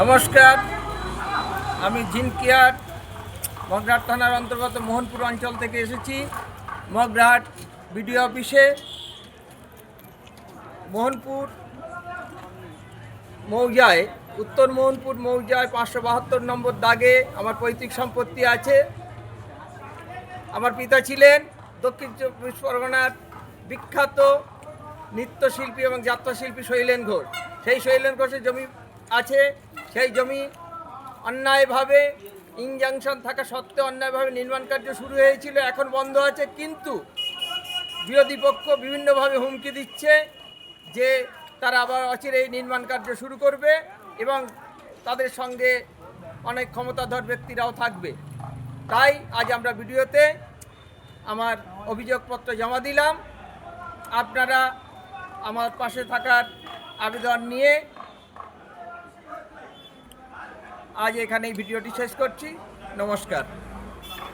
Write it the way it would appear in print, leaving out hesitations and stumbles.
নমস্কার, আমি জিনকিয়ার মগরাহাট থানার অন্তর্গত মোহনপুর অঞ্চল থেকে এসেছি। মগরাহাট বিডিও অফিসে মোহনপুর মৌজায়, উত্তর মোহনপুর মৌজায় 572 নম্বর দাগে আমার পৈতৃক সম্পত্তি আছে। আমার পিতা ছিলেন দক্ষিণ চব্বিশ পরগনার বিখ্যাত নৃত্যশিল্পী এবং যাত্রাশিল্পী শৈলেন ঘোষ। সেই শৈলেন ঘোষের জমি আছে। সেই জমি অন্যায়ভাবে ইনজাংশন থাকা সত্ত্বেও অন্যায়ভাবে নির্মাণ কার্য শুরু হয়েছিল, এখন বন্ধ আছে। কিন্তু বিরোধী পক্ষ বিভিন্নভাবে হুমকি দিচ্ছে যে তারা আবার অচিরেই নির্মাণ কার্য শুরু করবে এবং তাদের সঙ্গে অনেক ক্ষমতাধর ব্যক্তিরাও থাকবে। তাই আজ আমরা ভিডিওতে আমার অভিযোগপত্র জমা দিলাম। আপনারা আমার পাশে থাকার আবেদন নিয়ে আজ এখানেই ভিডিওটি শেষ করছি। নমস্কার।